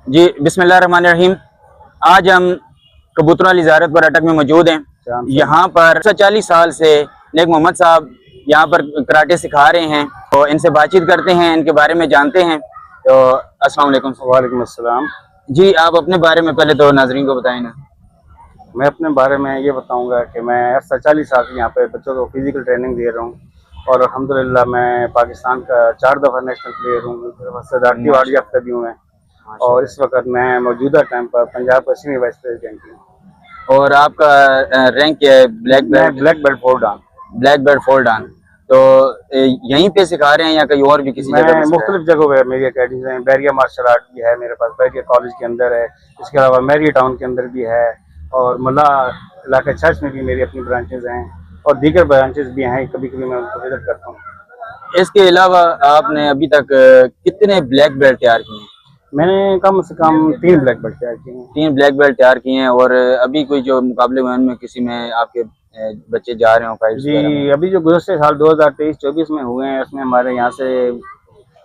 जी बिस्मिल्लाहिर्रहमानिर्रहीम। आज हम कबूतर वाली ज़ियारत पर अटक में मौजूद हैं। यहाँ पर 40 साल से नेक मोहम्मद साहब यहाँ पर कराटे सिखा रहे हैं, तो इनसे बातचीत करते हैं, इनके बारे में जानते हैं। तो अस्सलाम वालेकुम। वालेकुम अस्सलाम। जी, आप अपने बारे में पहले तो नाज़रीन को बताएं ना। मैं अपने बारे में ये बताऊंगा कि मैं 40 साल से यहाँ पे बच्चों को फिजिकल ट्रेनिंग दे रहा हूँ और अल्हम्दुलिल्लाह मैं पाकिस्तान का 4 दफ़ा नेशनल प्लेयर हूँ, सदारती वार्ड याफ्ता भी हूँ मैं। और इस वक्त मैं मौजूदा टाइम पर पंजाब का सीनियर वाइस प्रेसिडेंट हूँ। और आपका रैंक क्या है? ब्लैक बेल्ट फोर डान। ब्लैक बेल्ट फोर डान। तो यहीं पे सिखा रहे हैं या कहीं और भी किसी जगह पे? मुख्तलिफ जगहों पर मेरी अकेडमीज हैं। बैरिया मार्शल आर्ट भी है मेरे पास, बैरिया कॉलेज के अंदर है। इसके अलावा मैरी टाउन के अंदर भी है और मुल्ला इलाका चर्च में भी मेरी अपनी ब्रांचेज हैं और दीगर ब्रांचेज भी हैं, कभी कभी मैं उनको विजिट करता हूँ। इसके अलावा आपने अभी तक कितने ब्लैक बेल्ट तैयार किए हैं? मैंने कम से कम 3 ब्लैक बेल्ट तैयार किए हैं। 3 ब्लैक बेल्ट तैयार किए हैं। और अभी कोई जो मुकाबले हुए उनमें किसी में आपके बच्चे जा रहे हो फाइट? जी, अभी जो गुज़श्ते साल 2023-24 में हुए हैं उसमें हमारे यहाँ से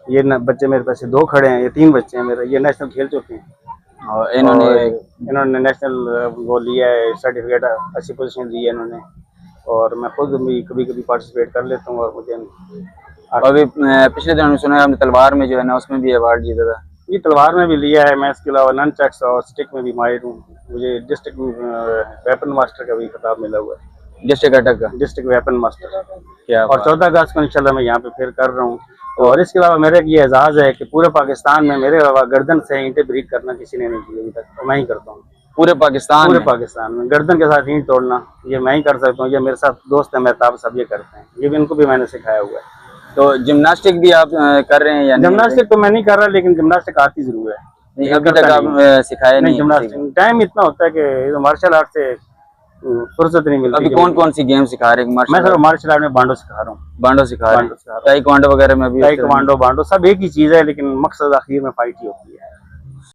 ये बच्चे मेरे पास 2 खड़े हैं, ये 3 बच्चे हैं मेरे, ये नेशनल खेल चुके हैं और इन्होंने नेशनल वो लिया है, सर्टिफिकेट अच्छी पोजीशन ली है इन्होंने। और मैं खुद भी कभी कभी पार्टिसिपेट कर लेता हूँ। और मुझे अभी पिछले दिनों में सुना है आपने तलवार में जो है ना उसमें भी अवार्ड जीता था। ये तलवार में भी लिया है मैं, इसके अलावा नन चक्स और स्टिक में भी माहिर हूँ। मुझे डिस्ट्रिक्ट वेपन मास्टर का भी खिताब मिला हुआ है। डिस्ट्रिक्ट अटक का डिस्ट्रिक्ट वेपन मास्टर क्या? और 14 अगस्त को इंशाल्लाह मैं यहाँ पे फिर कर रहा हूँ। और इसके अलावा मेरा ये एजाज़ है कि पूरे पाकिस्तान में मेरे अलावा गर्दन से ईंटें ब्रीक करना किसी ने नहीं की अभी तक, तो मैं ही करता हूँ। पूरे पाकिस्तान में गर्दन के साथ ईंट तोड़ना ये मैं ही कर सकता हूँ। ये मेरे साथ दोस्त है मेहताब साहब, ये करते हैं, ये भी इनको भी मैंने सिखाया हुआ है। तो जिम्नास्टिक भी आप कर रहे हैं या? जिम्नास्टिक तो मैं नहीं कर रहा, लेकिन जिम्नास्टिक आती जरूर है। नहीं, अभी तक आप सिखाया नहीं? जिम्नास्टिक टाइम इतना होता है कि मार्शल आर्ट से फुर्सत नहीं मिलती। अभी कौन कौन सी गेम सिखा रहे हैं? मैं सर मार्शल आर्ट में बांडो सिखा रहा हूँ। बांडो सिखा रहे हैं, ताइक्वांडो वगैरह में भी? ताइक्वांडो बांडो सब एक ही चीज है, लेकिन मकसद आखिर में फाइट ही होती है।